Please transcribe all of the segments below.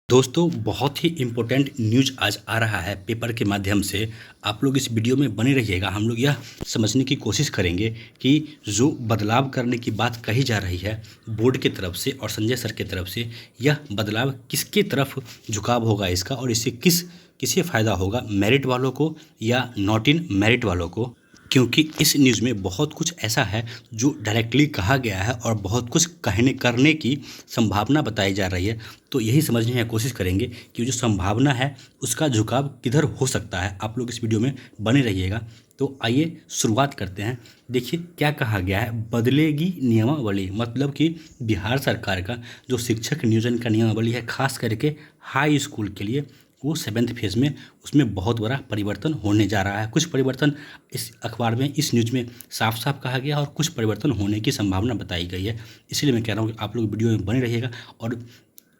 दोस्तों बहुत ही important news आज आ रहा है पेपर के माध्यम से। आप लोग इस वीडियो में बने रहिएगा। हम लोग यह समझने की कोशिश करेंगे कि जो बदलाव करने की बात कही जा रही है बोर्ड की तरफ से और संजय सर की तरफ से, यह बदलाव किसकी तरफ झुकाव होगा इसका, और इससे किसे फ़ायदा होगा, मेरिट वालों को या नॉट इन मेरिट वालों को। क्योंकि इस न्यूज़ में बहुत कुछ ऐसा है जो डायरेक्टली कहा गया है और बहुत कुछ कहने करने की संभावना बताई जा रही है। तो यही समझने की कोशिश करेंगे कि जो संभावना है उसका झुकाव किधर हो सकता है। आप लोग इस वीडियो में बने रहिएगा। तो आइए शुरुआत करते हैं। देखिए क्या कहा गया है, बदलेगी नियमावली। मतलब कि बिहार सरकार का जो शिक्षक नियोजन का नियमावली है, खास करके हाई स्कूल के लिए, वो 7th फेज़ में उसमें बहुत बड़ा परिवर्तन होने जा रहा है। कुछ परिवर्तन इस अखबार में, इस न्यूज़ में साफ साफ कहा गया और कुछ परिवर्तन होने की संभावना बताई गई है। इसलिए मैं कह रहा हूँ कि आप लोग वीडियो में बने रहिएगा और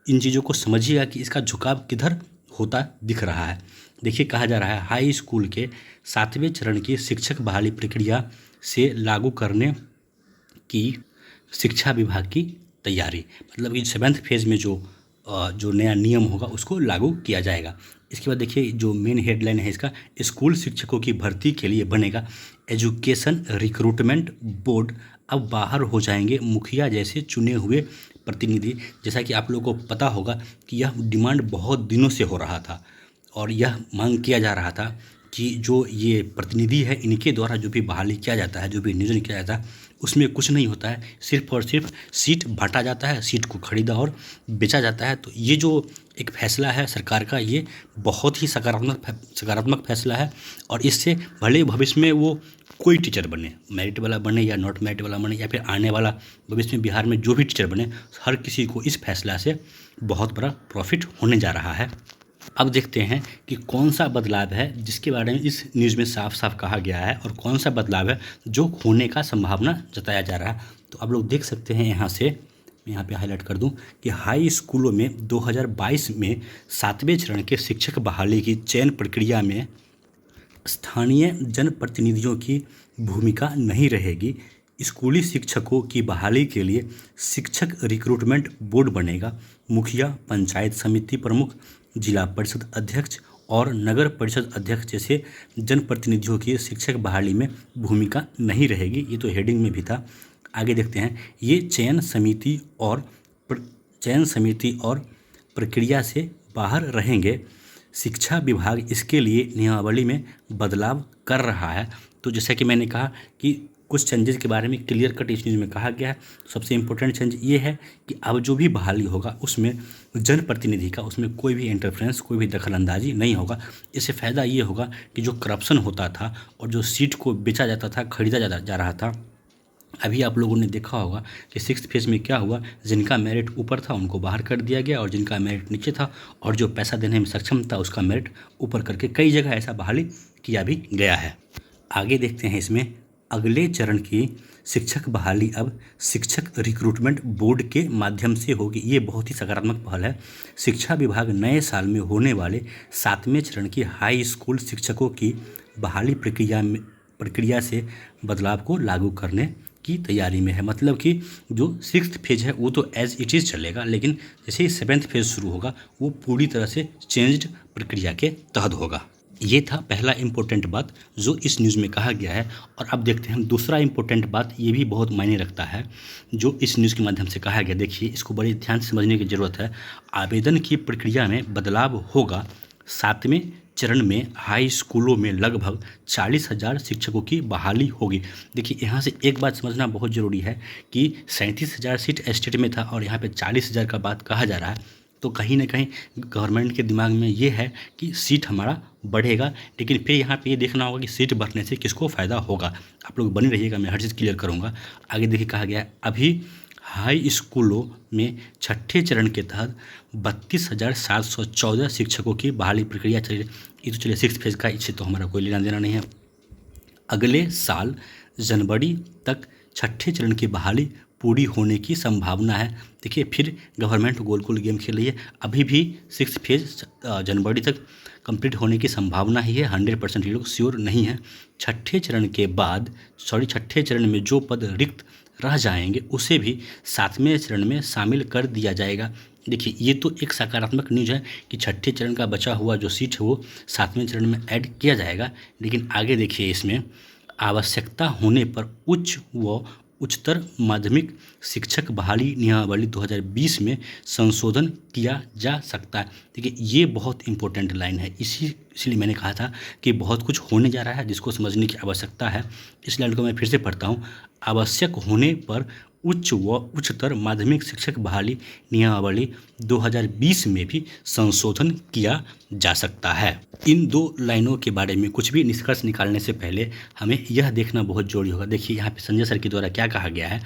इन चीज़ों को समझिएगा कि इसका झुकाव किधर होता दिख रहा है। देखिए कहा जा रहा है हाई स्कूल के 7वें चरण की शिक्षक बहाली प्रक्रिया से लागू करने की शिक्षा विभाग की तैयारी। मतलब कि 7th फेज़ में जो नया नियम होगा उसको लागू किया जाएगा। इसके बाद देखिए जो मेन हेडलाइन है इसका, स्कूल शिक्षकों की भर्ती के लिए बनेगा एजुकेशन रिक्रूटमेंट बोर्ड। अब बाहर हो जाएंगे मुखिया जैसे चुने हुए प्रतिनिधि। जैसा कि आप लोगों को पता होगा कि यह डिमांड बहुत दिनों से हो रहा था और यह मांग किया जा रहा था कि जो ये प्रतिनिधि है इनके द्वारा जो भी बहाली किया जाता है, जो भी नियोजन किया जाता है, उसमें कुछ नहीं होता है, सिर्फ और सिर्फ सीट बांटा जाता है, सीट को खरीदा और बेचा जाता है। तो ये जो एक फैसला है सरकार का, ये बहुत ही सकारात्मक फैसला है। और इससे भले भविष्य में वो कोई टीचर बने, मेरिट वाला बने या नॉट मेरिट वाला बने, या फिर आने वाला भविष्य में बिहार में जो भी टीचर बने, हर किसी को इस फैसला से बहुत बड़ा प्रॉफिट होने जा रहा है। अब देखते हैं कि कौन सा बदलाव है जिसके बारे में इस न्यूज़ में साफ साफ कहा गया है और कौन सा बदलाव है जो होने का संभावना जताया जा रहा है। तो आप लोग देख सकते हैं यहाँ से, मैं यहाँ पे हाईलाइट कर दूं कि हाई स्कूलों में 2022 में 7वें चरण के शिक्षक बहाली की चयन प्रक्रिया में स्थानीय जनप्रतिनिधियों की भूमिका नहीं रहेगी। स्कूली शिक्षकों की बहाली के लिए शिक्षक रिक्रूटमेंट बोर्ड बनेगा। मुखिया, पंचायत समिति प्रमुख, जिला परिषद अध्यक्ष और नगर परिषद अध्यक्ष जैसे जनप्रतिनिधियों की शिक्षक बहाली में भूमिका नहीं रहेगी। ये तो हेडिंग में भी था। आगे देखते हैं, ये चयन समिति और प्रक्रिया से बाहर रहेंगे। शिक्षा विभाग इसके लिए नियमावली में बदलाव कर रहा है। तो जैसा कि मैंने कहा कि कुछ चेंजेस के बारे में क्लियर कट इस न्यूज़ में कहा गया है। सबसे इम्पोर्टेंट चेंज ये है कि अब जो भी बहाली होगा उसमें जनप्रतिनिधि का, उसमें कोई भी इंटरफेरेंस, कोई भी दखलंदाजी नहीं होगा। इससे फ़ायदा ये होगा कि जो करप्शन होता था और जो सीट को बेचा जाता था, खरीदा जा रहा था, अभी आप लोगों ने देखा होगा कि 6th फेज़ में क्या हुआ, जिनका मेरिट ऊपर था उनको बाहर कर दिया गया और जिनका मेरिट नीचे था और जो पैसा देने में सक्षम था उसका मेरिट ऊपर करके कई जगह ऐसा बहाली किया भी गया है। आगे देखते हैं, इसमें अगले चरण की शिक्षक बहाली अब शिक्षक रिक्रूटमेंट बोर्ड के माध्यम से होगी। ये बहुत ही सकारात्मक पहल है। शिक्षा विभाग नए साल में होने वाले 7वें चरण की हाई स्कूल शिक्षकों की बहाली प्रक्रिया से बदलाव को लागू करने की तैयारी में है। मतलब कि जो 6th फेज़ है वो तो एज इट इज़ चलेगा, लेकिन जैसे ही 7th फेज़ शुरू होगा वो पूरी तरह से चेंज्ड प्रक्रिया के तहत होगा। ये था पहला इम्पोर्टेंट बात जो इस न्यूज़ में कहा गया है। और अब देखते हैं दूसरा इम्पोर्टेंट बात, ये भी बहुत मायने रखता है जो इस न्यूज़ के माध्यम से कहा गया। देखिए इसको बड़े ध्यान से समझने की ज़रूरत है। आवेदन की प्रक्रिया में बदलाव होगा। 7वें चरण में हाई स्कूलों में लगभग 40,000 शिक्षकों की बहाली होगी। देखिए यहाँ से एक बात समझना बहुत ज़रूरी है कि 37,000 सीट स्टेट में था और यहाँ पे 40,000 का बात कहा जा रहा है। तो कहीं ना कहीं गवर्नमेंट के दिमाग में ये है कि सीट हमारा बढ़ेगा, लेकिन फिर यहाँ पे ये देखना होगा कि सीट बढ़ने से किसको फ़ायदा होगा। आप लोग बने रहिएगा, मैं हर चीज़ क्लियर करूँगा। आगे देखिए कहा गया है, अभी हाई स्कूलों में 6ठे चरण के तहत 32,714 शिक्षकों की बहाली प्रक्रिया चल रही। ये तो चलिए 6th फेज़ का, इससे तो हमारा कोई लेना देना नहीं है। अगले साल जनवरी तक 6ठे चरण की बहाली पूरी होने की संभावना है। देखिए फिर गवर्नमेंट गोल गेम खेल रही है। अभी भी 6th फेज़ जनवरी तक कंप्लीट होने की संभावना ही है, 100% ये लोग श्योर नहीं है। 6ठे चरण में जो पद रिक्त रह जाएंगे उसे भी 7वें चरण में शामिल कर दिया जाएगा। देखिए ये तो एक सकारात्मक न्यूज़ है कि छठे चरण का बचा हुआ जो सीट है वो सातवें चरण में ऐड किया जाएगा। लेकिन आगे देखिए इसमें आवश्यकता होने पर उच्च व उच्चतर माध्यमिक शिक्षक बहाली नियमावली 2020 में संशोधन किया जा सकता है। देखिए ये बहुत इंपॉर्टेंट लाइन है, इसलिए मैंने कहा था कि बहुत कुछ होने जा रहा है जिसको समझने की आवश्यकता है। इस लाइन को मैं फिर से पढ़ता हूँ। आवश्यक होने पर उच्च व उच्चतर माध्यमिक शिक्षक बहाली नियमावली 2020 में भी संशोधन किया जा सकता है। इन दो लाइनों के बारे में कुछ भी निष्कर्ष निकालने से पहले हमें यह देखना बहुत जरूरी होगा। देखिए यहाँ पे संजय सर के द्वारा क्या कहा गया है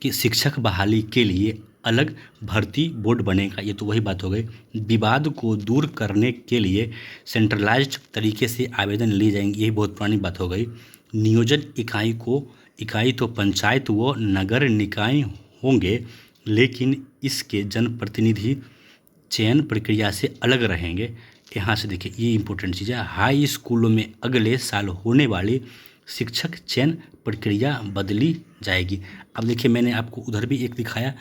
कि शिक्षक बहाली के लिए अलग भर्ती बोर्ड बनेगा। ये तो वही बात हो गई। विवाद को दूर करने के लिए सेंट्रलाइज्ड तरीके से आवेदन लिए जाएंगे, यही बहुत पुरानी बात हो गई। नियोजन इकाई तो पंचायत व नगर निकाय होंगे, लेकिन इसके जनप्रतिनिधि चयन प्रक्रिया से अलग रहेंगे। यहाँ से देखिए ये इंपॉर्टेंट चीज़ है। हाई स्कूलों में अगले साल होने वाली शिक्षक चयन प्रक्रिया बदली जाएगी। अब देखिए मैंने आपको उधर भी एक दिखाया,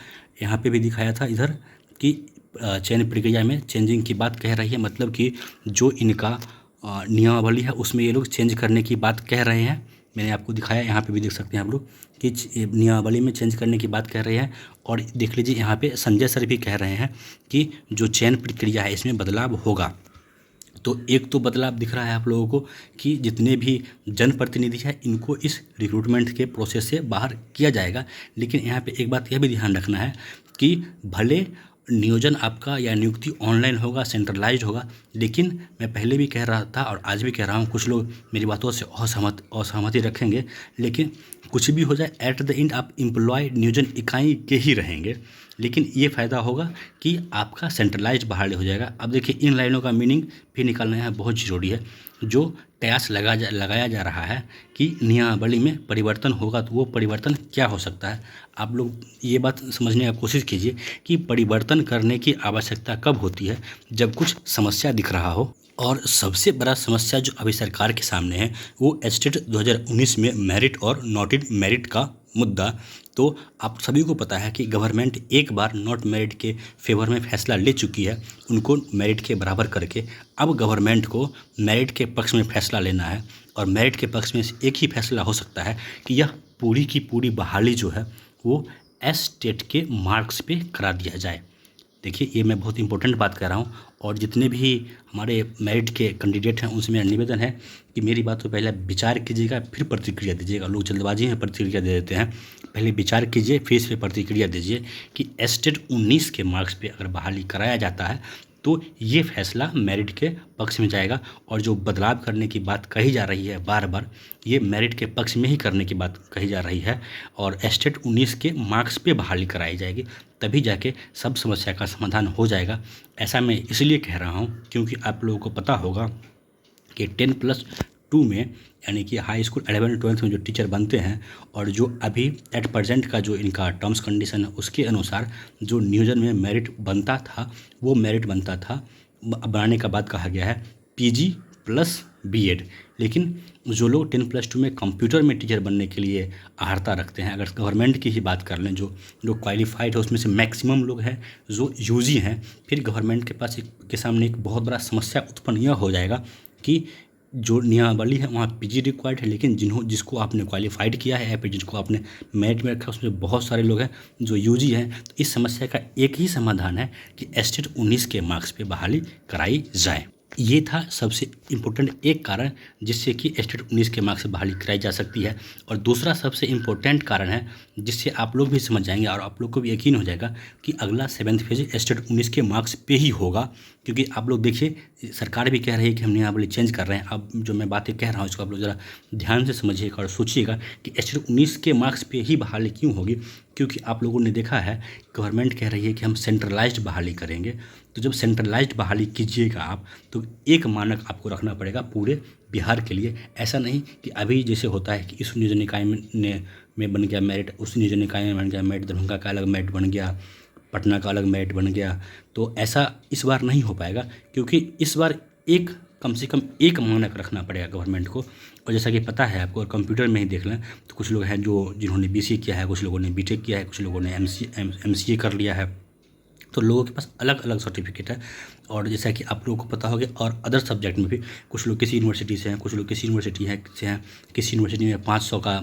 यहाँ पे भी दिखाया था इधर कि चयन प्रक्रिया में चेंजिंग की बात कह रही है, मतलब कि जो इनका नियमावली है उसमें ये लोग चेंज करने की बात कह रहे हैं। मैंने आपको दिखाया, यहाँ पे भी देख सकते हैं आप लोग कि नियमावली में चेंज करने की बात कह रहे हैं। और देख लीजिए यहाँ पे संजय सर भी कह रहे हैं कि जो चयन प्रक्रिया है इसमें बदलाव होगा। तो एक तो बदलाव दिख रहा है आप लोगों को कि जितने भी जनप्रतिनिधि हैं इनको इस रिक्रूटमेंट के प्रोसेस से बाहर किया जाएगा। लेकिन यहाँ पे एक बात यह भी ध्यान रखना है कि भले नियोजन आपका या नियुक्ति ऑनलाइन होगा, सेंट्रलाइज्ड होगा, लेकिन मैं पहले भी कह रहा था और आज भी कह रहा हूँ, कुछ लोग मेरी बातों से असहमति रखेंगे, लेकिन कुछ भी हो जाए एट द एंड आप एम्प्लॉय नियोजन इकाई के ही रहेंगे। लेकिन ये फ़ायदा होगा कि आपका सेंट्रलाइज्ड बहाली हो जाएगा। अब देखिए इन लाइनों का मीनिंग भी निकालना है, बहुत ज़रूरी है। जो कयास लगाया जा रहा है कि नियमावली में परिवर्तन होगा, तो वो परिवर्तन क्या हो सकता है। आप लोग ये बात समझने की कोशिश कीजिए कि परिवर्तन करने की आवश्यकता कब होती है, जब कुछ समस्या दिख रहा हो। और सबसे बड़ा समस्या जो अभी सरकार के सामने है वो एस्टेट 2019 में मेरिट और नॉट इन मेरिट का मुद्दा। तो आप सभी को पता है कि गवर्नमेंट एक बार नॉट मेरिट के फेवर में फैसला ले चुकी है, उनको मेरिट के बराबर करके। अब गवर्नमेंट को मेरिट के पक्ष में फैसला लेना है, और मेरिट के पक्ष में एक ही फैसला हो सकता है कि यह पूरी की पूरी बहाली जो है वो एस्टेट के मार्क्स पे करा दिया जाए। देखिए ये मैं बहुत इंपॉर्टेंट बात कर रहा हूँ, और जितने भी हमारे मेरिट के कैंडिडेट हैं उनसे मेरा निवेदन है कि मेरी बात को पहले विचार कीजिएगा फिर प्रतिक्रिया दीजिएगा। लोग जल्दबाजी में प्रतिक्रिया दे देते हैं, पहले विचार कीजिए फिर इस पर प्रतिक्रिया दीजिए कि एस्टेट 19 के मार्क्स पे अगर बहाली कराया जाता है तो ये फैसला मेरिट के पक्ष में जाएगा। और जो बदलाव करने की बात कही जा रही है बार बार, ये मेरिट के पक्ष में ही करने की बात कही जा रही है, और एस्टेट 19 के मार्क्स पे बहाली कराई जाएगी, तभी जाके सब समस्या का समाधान हो जाएगा। ऐसा मैं इसलिए कह रहा हूँ क्योंकि आप लोगों को पता होगा कि 10+2 में यानी कि हाई स्कूल 11-12 में जो टीचर बनते हैं, और जो अभी एट प्रेजेंट का जो इनका टर्म्स कंडीशन है उसके अनुसार जो नियोजन में मेरिट बनता था, वो मेरिट बनता था, बनाने का बाद कहा गया है PG + B.Ed। लेकिन जो लोग 10+2 में कंप्यूटर में टीचर बनने के लिए अहर्ता रखते हैं, अगर गवर्नमेंट की ही बात कर लें, जो क्वालिफाइड है उसमें से मैक्सिमम लोग हैं जो यूजी हैं, फिर गवर्नमेंट के पास के सामने एक बहुत बड़ा समस्या उत्पन्न यह हो जाएगा कि जो नियमावली है वहाँ PG रिक्वायर्ड है, लेकिन जिसको आपने क्वालिफाइड किया है या फिर जिसको आपने मेरिट में रखा है उसमें बहुत सारे लोग हैं जो यूजी हैं। तो इस समस्या का एक ही समाधान है कि एस्टेट 19 के मार्क्स पे बहाली कराई जाए। ये था सबसे इम्पोर्टेंट एक कारण जिससे कि एस्टेट 19 के मार्क्स से बहाली कराई जा सकती है। और दूसरा सबसे इम्पोर्टेंट कारण है जिससे आप लोग भी समझ जाएंगे और आप लोग को भी यकीन हो जाएगा कि अगला 7th फेज एस्टेट 19 के मार्क्स पे ही होगा। क्योंकि आप लोग देखिए सरकार भी कह रही है कि हम नियमावली चेंज कर रहे हैं। अब जो मैं बातें कह रहा हूँ इसको आप लोग ज़रा ध्यान से समझिएगा और सोचिएगा कि एस्टेट 19 के मार्क्स पे ही बहाली क्यों होगी। क्योंकि आप लोगों ने देखा है गवर्नमेंट कह रही है कि हम सेंट्रलाइज्ड बहाली करेंगे। तो जब सेंट्रलाइज्ड बहाली कीजिएगा आप, तो एक मानक आपको रखना पड़ेगा पूरे बिहार के लिए। ऐसा नहीं कि अभी जैसे होता है कि इस नियोजन निकाय में बन गया मेरिट, उस नियोजन निकाय में बन गया मेरिट, दरभंगा का अलग मेरिट बन गया, पटना का अलग मेरिट बन गया। तो ऐसा इस बार नहीं हो पाएगा, क्योंकि इस बार कम से कम एक मानक रखना पड़ेगा गवर्नमेंट को। और जैसा कि पता है आपको, कंप्यूटर में ही देख लें तो कुछ लोग हैं जिन्होंने BCA किया है, कुछ लोगों ने BTech किया है, कुछ लोगों ने MCA कर लिया है, तो लोगों के पास अलग अलग सर्टिफिकेट है। और जैसा कि आप लोगों को पता होगा, और अदर सब्जेक्ट में भी कुछ लोग किसी यूनिवर्सिटी से हैं, कुछ लोग किसी यूनिवर्सिटी से हैं। किसी यूनिवर्सिटी में 500 का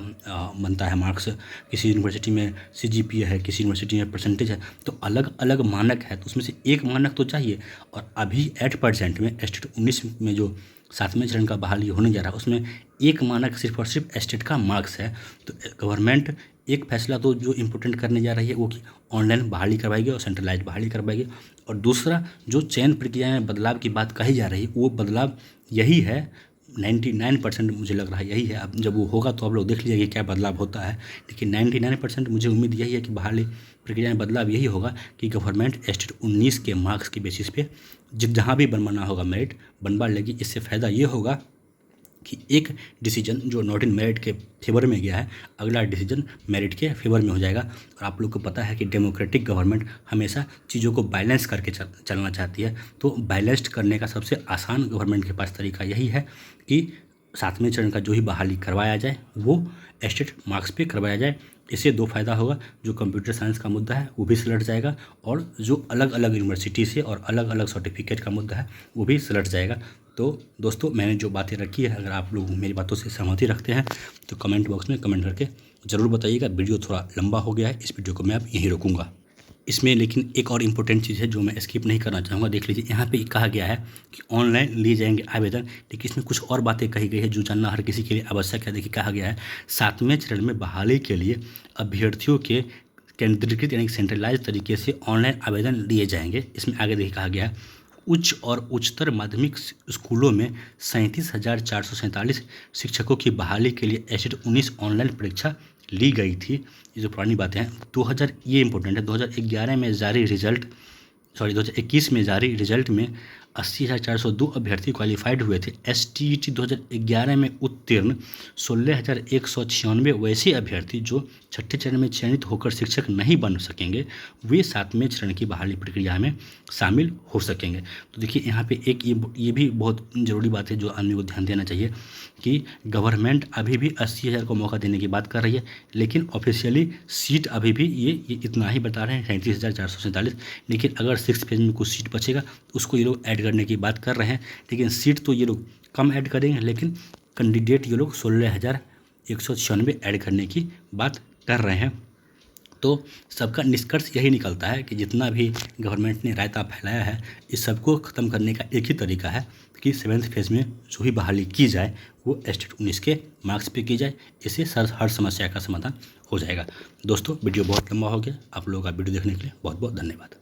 बनता है मार्क्स, किसी यूनिवर्सिटी में CGPA है, किसी यूनिवर्सिटी में परसेंटेज है। तो अलग अलग मानक है, तो उसमें से एक मानक तो चाहिए। और अभी एट परसेंट में स्टेट 19 में जो 7वें चरण का बहाली होने जा रहा है, उसमें एक मानक सिर्फ और सिर्फ स्टेट का मार्क्स है। तो गवर्नमेंट एक फैसला तो जो इम्पोर्टेंट करने जा रही है वो कि ऑनलाइन बहाली करवाएगी और सेंट्रलाइज बहाली करवाएगी। और दूसरा, जो चयन प्रक्रिया में बदलाव की बात कही जा रही है, वो बदलाव यही है। 99% मुझे लग रहा है यही है। अब जब वो होगा तो आप लोग देख लीजिए कि क्या बदलाव होता है। लेकिन 99% मुझे उम्मीद यही है कि बहाली प्रक्रिया में बदलाव यही होगा कि गवर्नमेंट स्टेट 19 के मार्क्स के बेसिस पे जहाँ भी बनवाना होगा मेरिट बनवा लेगी। इससे फ़ायदा ये होगा कि एक डिसीजन जो नॉट इन मेरिट के फेवर में गया है, अगला डिसीजन मेरिट के फेवर में हो जाएगा। और आप लोग को पता है कि डेमोक्रेटिक गवर्नमेंट हमेशा चीज़ों को बैलेंस करके चलना चाहती है। तो बैलेंस्ड करने का सबसे आसान गवर्नमेंट के पास तरीका यही है कि 7वें चरण का जो ही बहाली करवाया जाए वो स्टेट मार्क्स पे करवाया जाए। इससे दो फ़ायदा होगा, जो कंप्यूटर साइंस का मुद्दा है वो भी सुलझ जाएगा, और जो अलग अलग यूनिवर्सिटी से और अलग अलग सर्टिफिकेट का मुद्दा है वो भी सुलझ जाएगा। तो दोस्तों, मैंने जो बातें रखी है, अगर आप लोग मेरी बातों से सहमति रखते हैं तो कमेंट बॉक्स में कमेंट करके ज़रूर बताइएगा। वीडियो थोड़ा लंबा हो गया है, इस वीडियो को मैं अब यहीं रोकूंगा। इसमें लेकिन एक और इम्पोर्टेंट चीज़ है जो मैं स्किप नहीं करना चाहूँगा। देख लीजिए, यहाँ पे कहा गया है कि ऑनलाइन लिए जाएंगे आवेदन, लेकिन इसमें कुछ और बातें कही गई है जो जानना हर किसी के लिए आवश्यक है। देखिए, कहा गया है 7वें चरण में बहाली के लिए अभ्यर्थियों के केंद्रीकृत यानी सेंट्रलाइज तरीके से ऑनलाइन आवेदन लिए जाएंगे। इसमें आगे देखिए कहा गया है, उच्च और उच्चतर माध्यमिक स्कूलों में 37,447 शिक्षकों की बहाली के लिए स्टेट 19 ऑनलाइन परीक्षा ली गई थी। ये जो पुरानी बातें हैं, 2000 ये इंपॉर्टेंट है, 2011 में जारी रिजल्ट 2021 में जारी रिजल्ट में 80,402 अभ्यर्थी क्वालिफाइड हुए थे। STET 2011 में उत्तीर्ण 16,196 वैसे अभ्यर्थी जो छठे चरण में चयनित होकर शिक्षक नहीं बन सकेंगे, वे 7वें चरण की बहाली प्रक्रिया में शामिल हो सकेंगे। तो देखिए, यहाँ पे एक ये भी बहुत ज़रूरी बात है जो आदमी को ध्यान देना चाहिए कि गवर्नमेंट अभी भी 80,000 को मौका देने की बात कर रही है, लेकिन ऑफिशियली सीट अभी भी ये इतना ही बता रहे हैं, 37,447। लेकिन अगर 6th फेज में कुछ सीट बचेगा तो उसको ये लोग ऐड करने की बात कर रहे हैं। लेकिन सीट तो ये लोग कम ऐड करेंगे, लेकिन कैंडिडेट ये लोग 16,196 ऐड करने की बात कर रहे हैं। तो सबका निष्कर्ष यही निकलता है कि जितना भी गवर्नमेंट ने रायता फैलाया है, इस सबको ख़त्म करने का एक ही तरीका है कि 7th फेज में जो ही बहाली की जाए वो स्टेट 19 के मार्क्स पे की जाए। इससे हर समस्या का समाधान हो जाएगा। दोस्तों, वीडियो बहुत लंबा हो गया। आप लोगों का वीडियो देखने के लिए बहुत बहुत धन्यवाद।